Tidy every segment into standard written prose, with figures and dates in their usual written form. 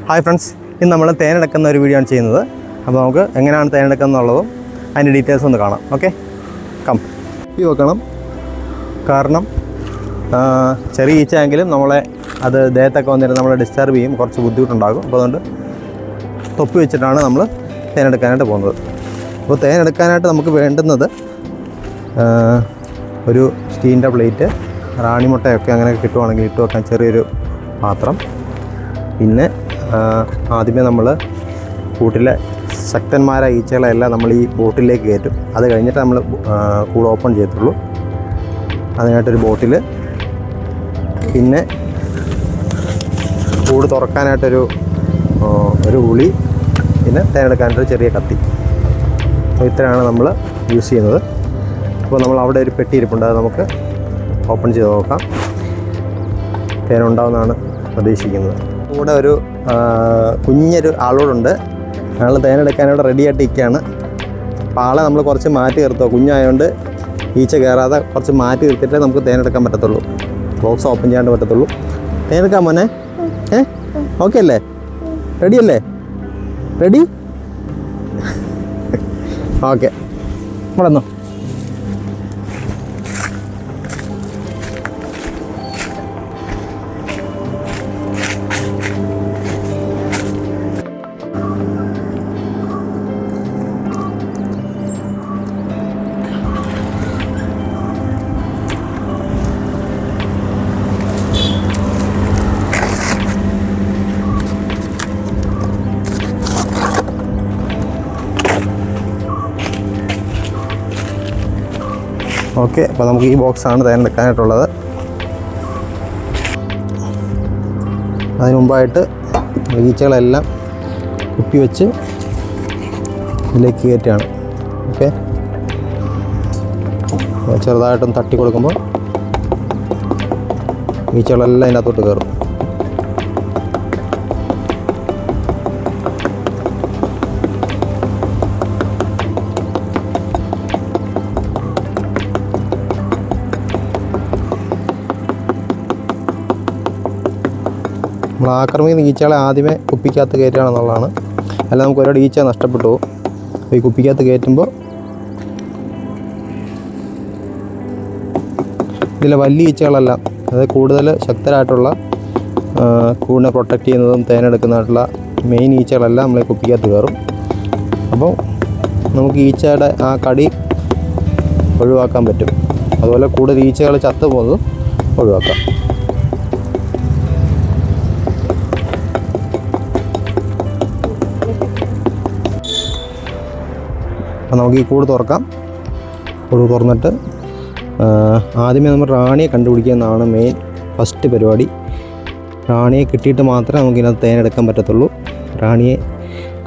Hi friends, ഇന്ന് നമ്മൾ തേനെടുക്കുന്ന ഒരു വീഡിയോ ആണ് ചെയ്യുന്നത്. അപ്പോൾ നമുക്ക് എങ്ങനെയാണ് തേനെടുക്കുക എന്നുള്ളതും അതിൻ്റെ ഡീറ്റെയിൽസ് ഒന്ന് കാണാം. ഓക്കെ, കം ഈ വെക്കണം. കാരണം ചെറിയ ഈച്ചയെങ്കിലും നമ്മളെ അത് ദേഹത്തൊക്കെ വന്നിട്ട് നമ്മളെ ഡിസ്റ്റർബ് ചെയ്യും, കുറച്ച് ബുദ്ധിമുട്ടുണ്ടാകും. അപ്പോൾ അതുകൊണ്ട് തൊപ്പി വെച്ചിട്ടാണ് നമ്മൾ തേനെടുക്കാനായിട്ട് പോകുന്നത്. അപ്പോൾ തേനെടുക്കാനായിട്ട് നമുക്ക് വേണ്ടുന്നത് ഒരു സ്റ്റീലിൻ്റെ പ്ലേറ്റ്, റാണിമുട്ടയൊക്കെ അങ്ങനെ കിട്ടുവാണെങ്കിൽ ഇട്ട് വെക്കാൻ ചെറിയൊരു പാത്രം. പിന്നെ ആദ്യമേ നമ്മൾ കൂട്ടിലെ ശക്തന്മാരായ ഈച്ചകളെല്ലാം നമ്മൾ ഈ ബോട്ടിലേക്ക് കയറ്റും. അത് കഴിഞ്ഞിട്ട് നമ്മൾ കൂട് ഓപ്പൺ ചെയ്യത്തുള്ളൂ. അതിനായിട്ടൊരു ബോട്ടിൽ, പിന്നെ കൂട് തുറക്കാനായിട്ടൊരു ഉളി, പിന്നെ തേനെടുക്കാനായിട്ടൊരു ചെറിയ കത്തി. അപ്പോൾ ഇത്രയാണ് നമ്മൾ യൂസ് ചെയ്യുന്നത്. അപ്പോൾ നമ്മൾ അവിടെ ഒരു പെട്ടി ഇരിപ്പുണ്ട്, അത് നമുക്ക് ഓപ്പൺ ചെയ്ത് നോക്കാം. തേനുണ്ടാവുമെന്നാണ് പ്രതീക്ഷിക്കുന്നത്. കൂടെ ഒരു കുഞ്ഞൊരു ആളോടുണ്ട്. അയാൾ തേനെടുക്കാനായിട്ട് റെഡിയായിട്ട് ഇരിക്കുകയാണ്. അപ്പോൾ ആളെ നമ്മൾ കുറച്ച് മാറ്റി നിർത്തുക. കുഞ്ഞായതുകൊണ്ട് ഈച്ച കയറാതെ കുറച്ച് മാറ്റി നിർത്തിയിട്ടേ നമുക്ക് തേനെടുക്കാൻ പറ്റത്തുള്ളൂ. ബോക്സ് ഓപ്പൺ ചെയ്യാണ്ട് പറ്റത്തുള്ളൂ. തേനെടുക്കാൻ മോനെ, ഓക്കെ അല്ലേ? റെഡി അല്ലേ? റെഡി? ഓക്കെ, ഇവിടെ വന്നോ. ഓക്കെ, അപ്പോൾ നമുക്ക് ഈ ബോക്സാണ് തേനെടുക്കാനായിട്ടുള്ളത്. അതിന് മുമ്പായിട്ട് ഈച്ചകളെല്ലാം കുപ്പി വെച്ച് ഇതിലേക്ക് കയറ്റുകയാണ്. ഓക്കെ, ചെറുതായിട്ടൊന്ന് തട്ടി കൊടുക്കുമ്പോൾ ഈച്ചകളെല്ലാം അതിൻ്റെ അകത്തോട്ട് കയറും. നമ്മൾ ആക്രമിക്കുന്ന ഈച്ചകളെ ആദ്യമേ കുപ്പിക്കകത്ത് കയറ്റുകയാണെന്നുള്ളതാണ്. അല്ല, നമുക്ക് ഒരുപാട് ഈച്ച നഷ്ടപ്പെട്ടു പോകും. അപ്പോൾ ഈ കുപ്പിക്കകത്ത് കയറ്റുമ്പോൾ ഇതിലെ വലിയ ഈച്ചകളെല്ലാം, അതായത് കൂടുതൽ ശക്തരായിട്ടുള്ള കൂടിനെ പ്രൊട്ടക്റ്റ് ചെയ്യുന്നതും തേനെടുക്കുന്നതായിട്ടുള്ള മെയിൻ ഈച്ചകളെല്ലാം നമ്മൾ ഈ കുപ്പിക്കകത്ത് കയറും. അപ്പോൾ നമുക്ക് ഈച്ചയുടെ ആ കടി ഒഴിവാക്കാൻ പറ്റും. അതുപോലെ കൂടുതൽ ഈച്ചകൾ ചത്തു പോകുന്നതും ഒഴിവാക്കാം. അപ്പോൾ നമുക്ക് ഈ കൂട് തുറക്കാം. കൂട് തുറന്നിട്ട് ആദ്യമേ നമ്മൾ റാണിയെ കണ്ടുപിടിക്കുക എന്നതാണ് മെയിൻ ഫസ്റ്റ് പരിപാടി. റാണിയെ കിട്ടിയിട്ട് മാത്രമേ നമുക്കിതിനകത്ത് തേനെടുക്കാൻ പറ്റത്തുള്ളൂ. റാണിയെ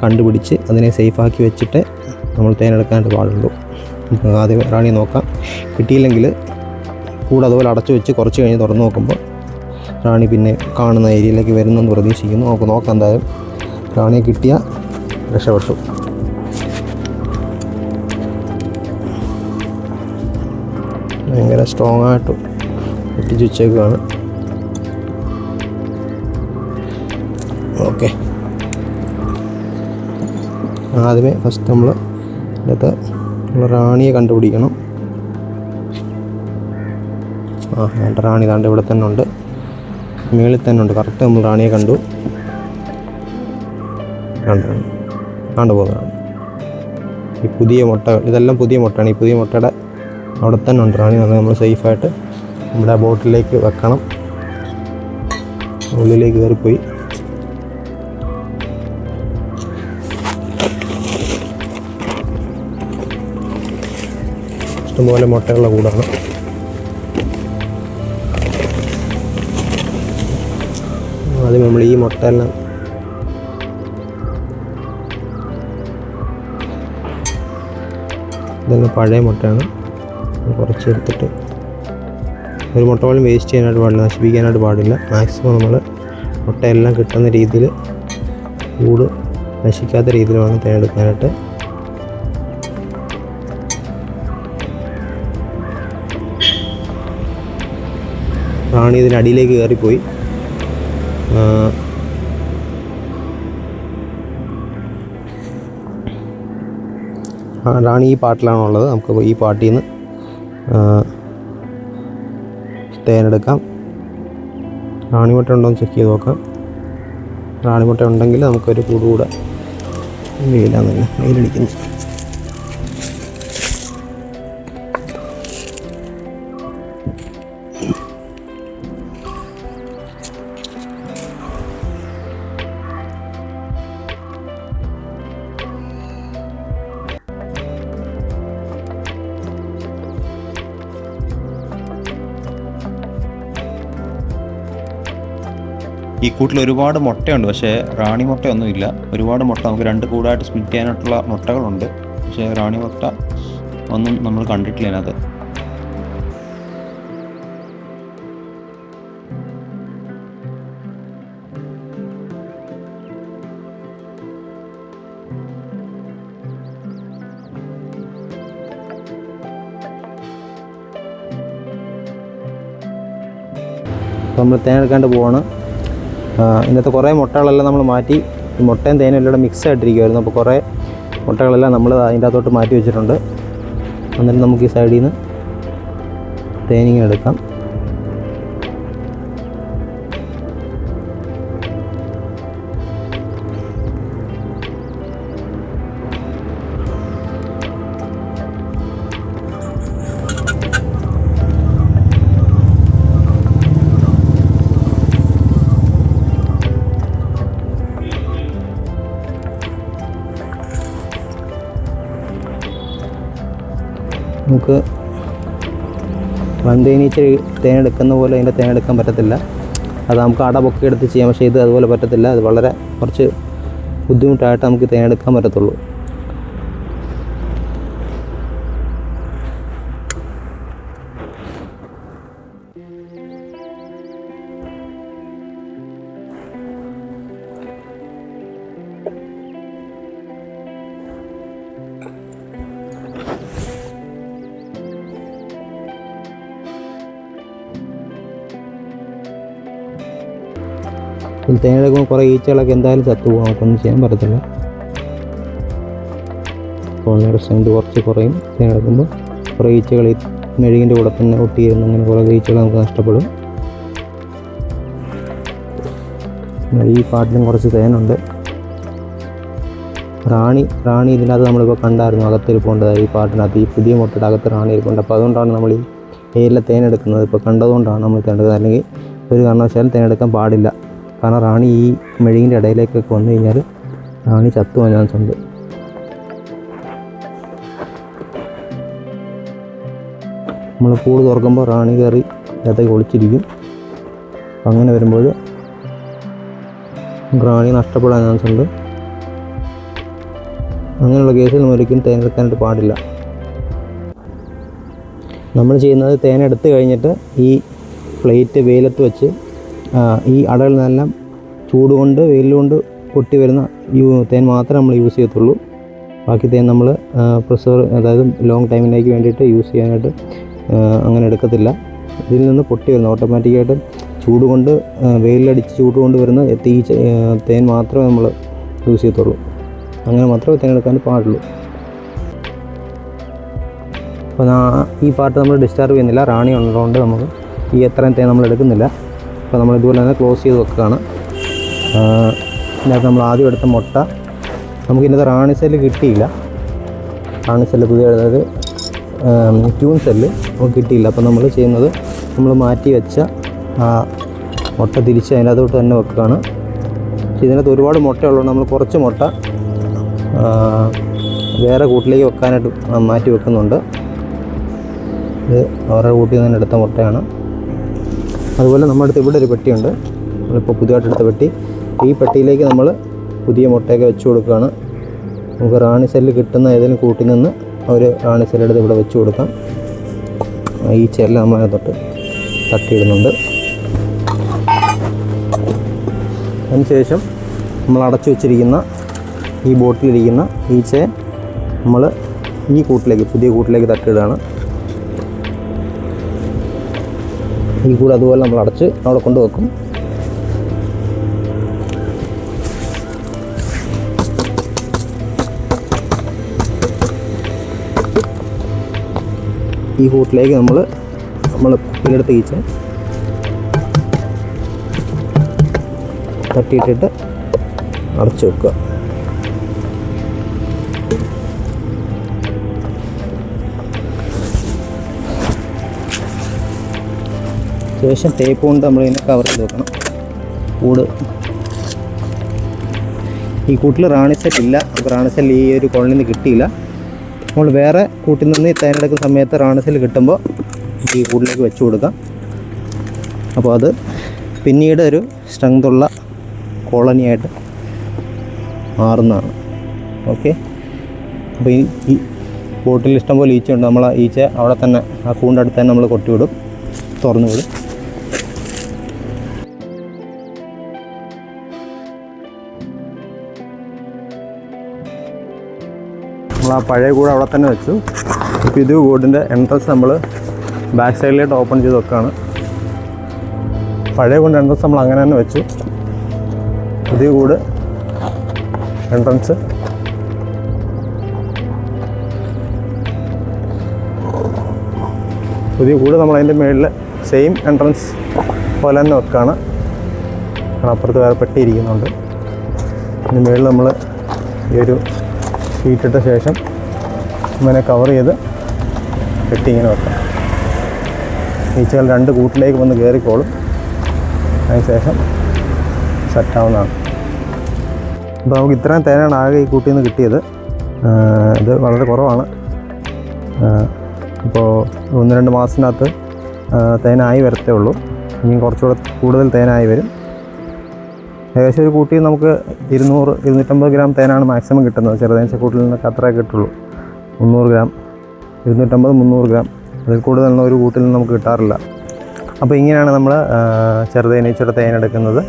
കണ്ടുപിടിച്ച് അതിനെ സേഫാക്കി വെച്ചിട്ട് നമ്മൾ തേനെടുക്കാനായിട്ട് പാടുള്ളൂ. ആദ്യമേ റാണിയെ നോക്കാം. കിട്ടിയില്ലെങ്കിൽ കൂട് അതുപോലെ അടച്ചു വെച്ച് കുറച്ച് കഴിഞ്ഞ് തുറന്ന് നോക്കുമ്പോൾ റാണി പിന്നെ കാണുന്ന ഏരിയയിലേക്ക് വരുന്നെന്ന് പ്രതീക്ഷിക്കുന്നു. നമുക്ക് നോക്കാം. എന്തായാലും റാണിയെ കിട്ടിയാൽ രക്ഷപ്പെട്ടു. ഭയങ്കര സ്ട്രോങ് ആയിട്ട് ഒട്ടിച്ച് വെച്ചേക്കുകയാണ്. ഓക്കെ, ആദ്യമേ ഫസ്റ്റ് നമ്മൾ ഇതിനകത്ത് റാണിയെ കണ്ടുപിടിക്കണം. എൻ്റെ റാണി താണ്ട് ഇവിടെ തന്നെ ഉണ്ട്, മുകളിൽ തന്നെ ഉണ്ട്. കറക്റ്റ് നമ്മൾ റാണിയെ കണ്ടു പോകുന്നതാണ്. ഈ പുതിയ മുട്ട, ഇതെല്ലാം പുതിയ മുട്ടയാണ്. ഈ പുതിയ മുട്ടയുടെ അവിടെ തന്നെ ഉണ്ട് റാണി. നമ്മൾ സേഫായിട്ട് നമ്മുടെ ബോട്ടിലേക്ക് വെക്കണം. ഉള്ളിലേക്ക് കയറിപ്പോയി. ഇഷ്ടംപോലെ മുട്ടയുള്ള കൂടാണ്. ആദ്യം നമ്മൾ ഈ മുട്ടയെല്ലാം ഇതെല്ലാം പഴയ മുട്ടയാണ്. കുറച്ച് എടുത്തിട്ട്, ഒരു മുട്ട പോലും വേസ്റ്റ് ചെയ്യാനായിട്ട് പാടില്ല, നശിപ്പിക്കാനായിട്ട് പാടില്ല. മാക്സിമം നമ്മൾ മുട്ടയെല്ലാം കിട്ടുന്ന രീതിയിൽ, കൂട് നശിക്കാത്ത രീതിയിൽ വേണം തേനെടുക്കാനായിട്ട്. റാണി ഇതിനടിയിലേക്ക് കയറിപ്പോയി. റാണി ഈ പാട്ടിലാണുള്ളത്. നമുക്ക് ഈ പാട്ടിൽ നിന്ന് തേനെടുക്കാം. റാണിമുട്ട ഉണ്ടോ എന്ന് ചെക്ക് ചെയ്ത് നോക്കാം. റാണിമുട്ട ഉണ്ടെങ്കിൽ നമുക്കൊരു കൂടെ വെയിലാന്നില്ല, വെയിലടിക്കുന്നു. ഈ കൂട്ടിൽ ഒരുപാട് മുട്ടയുണ്ട്, പക്ഷേ റാണി മുട്ടയൊന്നുമില്ല. ഒരുപാട് മുട്ട നമുക്ക് 2 കൂടായിട്ട് സ്പ്ലിറ്റ് ചെയ്യാനായിട്ടുള്ള മുട്ടകളുണ്ട്, പക്ഷേ റാണി മുട്ട ഒന്നും നമ്മൾ കണ്ടിട്ടില്ല അതിനകത്ത്. നമ്മൾ തേനെടുക്കാണ്ട് പോവാണ്. ഇന്നത്തെ കുറേ മുട്ടകളെല്ലാം നമ്മൾ മാറ്റി, ഈ മുട്ടയും തേനും എല്ലാം മിക്സ് ആയിട്ടിരിക്കുമായിരുന്നു. അപ്പോൾ കുറേ മുട്ടകളെല്ലാം നമ്മൾ അതിൻ്റെ അകത്തോട്ട് മാറ്റി വെച്ചിട്ടുണ്ട്. എന്നിട്ട് നമുക്ക് ഈ സൈഡിൽ നിന്ന് തേനിങ്ങനെ എടുക്കാം. നമുക്ക് വൻതേനീച്ച തേനെടുക്കുന്ന പോലെ അതിൻ്റെ തേനെടുക്കാൻ പറ്റത്തില്ല. അത് നമുക്ക് അട പൊക്കി എടുത്ത് ചെയ്യാം, പക്ഷേ ഇത് അതുപോലെ പറ്റത്തില്ല. അത് വളരെ കുറച്ച് ബുദ്ധിമുട്ടായിട്ട് നമുക്ക് തേനെടുക്കാൻ പറ്റത്തുള്ളൂ. തേനെടുക്കുമ്പോൾ കുറേ ഈച്ചകളൊക്കെ എന്തായാലും ചത്തുപോകും, നമുക്കൊന്നും ചെയ്യാൻ പറ്റത്തില്ല. കോളനിയുടെ സ്ട്രെങ്ത് കുറച്ച് കുറയും. തേനെടുക്കുമ്പോൾ കുറേ ഈച്ചകൾ ഈ മെഴുകിൻ്റെ കൂടെ തന്നെ ഒട്ടിയിരുന്ന് അങ്ങനെ കുറേ ഈച്ചകൾ നമുക്ക് നഷ്ടപ്പെടും. ഈ പാട്ടിലും കുറച്ച് തേനുണ്ട്. റാണി ഇതിനകത്ത് നമ്മളിപ്പോൾ കണ്ടായിരുന്നു, അകത്തിരിപ്പുണ്ട്. ഈ പാട്ടിനകത്ത് ഈ പുതിയ മുട്ടയുടെ അകത്ത് റാണി ഇരിപ്പുണ്ട്. അപ്പോൾ അതുകൊണ്ടാണ് നമ്മൾ ഈ ഏരിയയിലെ തേനെടുക്കുന്നത്. ഇപ്പോൾ കണ്ടതുകൊണ്ടാണ് നമ്മൾ തേനെടുക്കുന്നത്. അല്ലെങ്കിൽ ഒരു കാരണവശാലും തേനെടുക്കാൻ പാടില്ല. കാരണം റാണി ഈ മെഴുകിൻ്റെ ഇടയിലേക്കൊക്കെ വന്നു കഴിഞ്ഞാൽ റാണി ചത്തുപോകാൻ ചാൻസ് ഉണ്ട്. നമ്മൾ കൂട് തുറക്കുമ്പോൾ റാണി കയറി അകത്തേക്ക് ഒളിച്ചിരിക്കും. അങ്ങനെ വരുമ്പോൾ റാണി നഷ്ടപ്പെടാൻ ചാൻസ് ഉണ്ട്. അങ്ങനെയുള്ള കേസിൽ നമ്മൾ ഒരിക്കലും തേനെടുക്കാനായിട്ട് പാടില്ല. നമ്മൾ ചെയ്യുന്നത് തേനെടുത്ത് കഴിഞ്ഞിട്ട് ഈ പ്ലേറ്റ് വെയിലത്ത് വെച്ച് ഈ അടകളിൽ നിന്നെല്ലാം ചൂട് കൊണ്ട് വെയിലുകൊണ്ട് പൊട്ടി വരുന്ന തേൻ മാത്രമേ നമ്മൾ യൂസ് ചെയ്യത്തുള്ളൂ. ബാക്കി തേൻ നമ്മൾ അതായത് ലോങ് ടൈമിലേക്ക് വേണ്ടിയിട്ട് യൂസ് ചെയ്യാനായിട്ട് അങ്ങനെ എടുക്കത്തില്ല. ഇതിൽ നിന്ന് പൊട്ടി വരുന്ന ഓട്ടോമാറ്റിക്കായിട്ട് ചൂട് കൊണ്ട് വെയിലടിച്ച് ചൂട് കൊണ്ട് വരുന്ന തേൻ മാത്രമേ നമ്മൾ യൂസ് ചെയ്യത്തുള്ളൂ. അങ്ങനെ മാത്രമേ തേൻ എടുക്കാൻ പാടുള്ളൂ. അപ്പോൾ ഈ പാട്ട് നമ്മൾ ഡിസ്റ്റർബ് ചെയ്യുന്നില്ല. റാണി ഉള്ളതുകൊണ്ട് നമുക്ക് ഈ എത്രയും തേൻ നമ്മൾ എടുക്കുന്നില്ല. അപ്പോൾ നമ്മൾ ഇതുപോലെ തന്നെ ക്ലോസ് ചെയ്ത് വെക്കുകയാണ്. ഇതിനകത്ത് നമ്മൾ ആദ്യം എടുത്ത മുട്ട നമുക്കിന്നത്തെ റാണി സെല്ല് കിട്ടിയില്ല. റാണി സെല്ല് പുതിയ അതായത് ട്യൂൺ സെല്ല് നമുക്ക് കിട്ടിയില്ല. അപ്പോൾ നമ്മൾ ചെയ്യുന്നത് നമ്മൾ മാറ്റി വെച്ച മുട്ട തിരിച്ച് അതിനകത്തോട്ട് തന്നെ വെക്കുകയാണ്. പക്ഷേ ഇതിനകത്ത് ഒരുപാട് മുട്ട ഉള്ളതുകൊണ്ട് നമ്മൾ കുറച്ച് മുട്ട വേറെ കൂട്ടിലേക്ക് വെക്കാനായിട്ട് മാറ്റി വെക്കുന്നുണ്ട്. ഇത് അവരുടെ കൂട്ടിൽ നിന്ന് എടുത്ത മുട്ടയാണ്. അതുപോലെ നമ്മുടെ അടുത്ത് ഇവിടെ ഒരു പെട്ടിയുണ്ട്, നമ്മളിപ്പോൾ പുതിയതായിട്ട് എടുത്ത പെട്ടി. ഈ പെട്ടിയിലേക്ക് നമ്മൾ പുതിയ മുട്ടയൊക്കെ വെച്ച് കൊടുക്കുകയാണ്. നമുക്ക് റാണി സെല്ല് കിട്ടുന്ന ഏതെങ്കിലും കൂട്ടിൽ നിന്ന് ഒരു റാണി സെല്ലെടുത്ത് ഇവിടെ വെച്ച് കൊടുക്കാം. ഈ ചെല്ല നമ്മൾ തൊട്ട് തട്ടിയിടുന്നുണ്ട്. അതിനുശേഷം നമ്മൾ അടച്ചു വെച്ചിരിക്കുന്ന ഈ ബോട്ടിലിരിക്കുന്ന ഈച്ചയെ നമ്മൾ ഈ കൂട്ടിലേക്ക് പുതിയ കൂട്ടിലേക്ക് തട്ടിയിടുകയാണ്. ഈ കൂട് അതുപോലെ നമ്മൾ അടച്ച് അവിടെ കൊണ്ടുവെക്കും. ഈ കൂട്ടിലേക്ക് നമ്മൾ കുപ്പിയിലെടുത്ത് ഈച്ച തട്ടിയിട്ടിട്ട് അടച്ചു വെക്കുക. ശേഷം ടേപ്പ് കൊണ്ട് നമ്മളിതിനെ കവർ ചെയ്ത് വെക്കണം. കൂട് ഈ കൂട്ടിൽ റാണി സെറ്റ് ഇല്ല. നമുക്ക് റാണി സെൽ ഈ ഒരു കോളനിയിൽ നിന്ന് കിട്ടിയില്ല. നമ്മൾ വേറെ കൂട്ടിൽ നിന്ന് തേനെടുക്കുന്ന സമയത്ത് റാണി സെൽ കിട്ടുമ്പോൾ ഈ കൂട്ടിലേക്ക് വെച്ച് കൊടുക്കാം. അപ്പോൾ അത് പിന്നീട് ഒരു സ്ട്രെങ്തുള്ള കോളനിയായിട്ട് മാറുന്നതാണ്. ഓക്കെ, അപ്പോൾ ഈ ബോട്ടിൽ ഇഷ്ടംപോലെ ഈച്ചയുണ്ട്. നമ്മൾ ആ ഈച്ച അവിടെ തന്നെ ആ കൂടിൻ്റെ അടുത്ത് തന്നെ നമ്മൾ കൊട്ടിവിടും, തുറന്നു വിടും. നമ്മൾ ആ പഴയ കൂട് അവിടെ തന്നെ വെച്ചു. ഇപ്പോൾ ഇത് കൂടിൻ്റെ എൻട്രൻസ് നമ്മൾ ബാക്ക് സൈഡിലേക്ക് ഓപ്പൺ ചെയ്ത് വെക്കുകയാണ്. പഴയ കൂടിൻ്റെ എൻട്രൻസ് നമ്മൾ അങ്ങനെ തന്നെ വെച്ചു. പുതിയ കൂട് എൻട്രൻസ് നമ്മളതിൻ്റെ മുകളിൽ സെയിം എൻട്രൻസ് പോലെ തന്നെ വെക്കുകയാണ്. അപ്പുറത്ത് വേറെ പെട്ടി ഇരിക്കുന്നുണ്ട്. ഇതിന് മുകളിൽ നമ്മൾ ഈ ഒരു ഷീറ്റിട്ട ശേഷം ഇങ്ങനെ കവർ ചെയ്ത് പെട്ടി ഇങ്ങനെ വെക്കാം. ഈച്ചകൾ 2 കൂട്ടിലേക്ക് വന്ന് കയറിക്കോളും. അതിനുശേഷം സെറ്റാവുന്നതാണ്. അപ്പോൾ നമുക്ക് ഇത്രയും തേനാണ് ആകെ ഈ കൂട്ടിൽ നിന്ന് കിട്ടിയത്. ഇത് വളരെ കുറവാണ്. ഇപ്പോൾ 1-2 മാസത്തിനകത്ത് തേനായി വരത്തേ ഉള്ളൂ. ഇനിയും കുറച്ചുകൂടെ കൂടുതൽ തേനായി വരും. ഏകദേശം ഒരു കൂട്ടിൽ നമുക്ക് 200-250 ഗ്രാം തേനാണ് മാക്സിമം കിട്ടുന്നത്. ചെറുതേനീച്ച കൂട്ടിൽ നിന്നൊക്കെ അത്രേ കിട്ടുള്ളൂ. 300 ഗ്രാം, 250-300 ഗ്രാം, അതിൽ കൂടുതലൊന്നും ഒരു കൂട്ടിൽ നിന്ന് നമുക്ക് കിട്ടാറില്ല. അപ്പോൾ ഇങ്ങനെയാണ് നമ്മൾ ചെറുതേനീച്ചയുടെ തേനെടുക്കുന്നത്.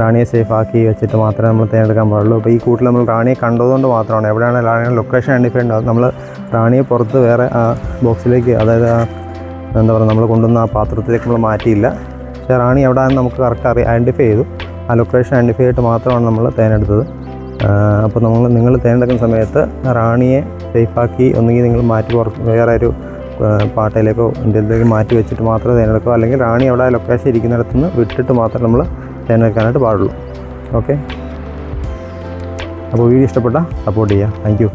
റാണിയെ സേഫാക്കി വെച്ചിട്ട് മാത്രമേ നമ്മൾ തേനെടുക്കാൻ പാടുള്ളൂ. അപ്പോൾ ഈ കൂട്ടിൽ നമ്മൾ റാണിയെ കണ്ടതുകൊണ്ട് മാത്രമാണ്. എവിടെയാണ് റാണിയുടെ ലൊക്കേഷൻ ഐഡൻറ്റിഫൈ ഉണ്ടാകും. നമ്മൾ റാണിയെ പുറത്ത് വേറെ ആ ബോക്സിലേക്ക്, അതായത് എന്താ പറയുക, നമ്മൾ കൊണ്ടുവന്ന ആ പാത്രത്തിലേക്ക് നമ്മൾ മാറ്റിയില്ല. പക്ഷേ റാണി എവിടെയാണെന്ന് നമുക്ക് കറക്റ്റ് ഐഡൻറ്റിഫൈ ചെയ്തു. ആ ലൊക്കേഷൻ ഐഡൻറ്റിഫൈ ചെയ്തിട്ട് മാത്രമാണ് നമ്മൾ തേനെടുത്തത്. അപ്പോൾ നിങ്ങൾ തേനെടുക്കുന്ന സമയത്ത് റാണിയെ സേഫാക്കി ഒന്നുകിൽ നിങ്ങൾ മാറ്റി പുറത്ത് വേറെ ഒരു പാട്ടയിലേക്കോ എന്തെങ്കിലേക്ക് മാറ്റി വെച്ചിട്ട് മാത്രമേ തേനെടുക്കൂ. അല്ലെങ്കിൽ റാണി അവിടെ ലൊക്കേഷൻ ഇരിക്കുന്നിടത്തുനിന്ന് വിട്ടിട്ട് മാത്രമേ നമ്മൾ തേനെടുക്കാനായിട്ട് പാടുള്ളൂ. ഓക്കെ, അപ്പോൾ വീഡിയോ ഇഷ്ടപ്പെട്ടാൽ സപ്പോർട്ട് ചെയ്യുക. Thank you.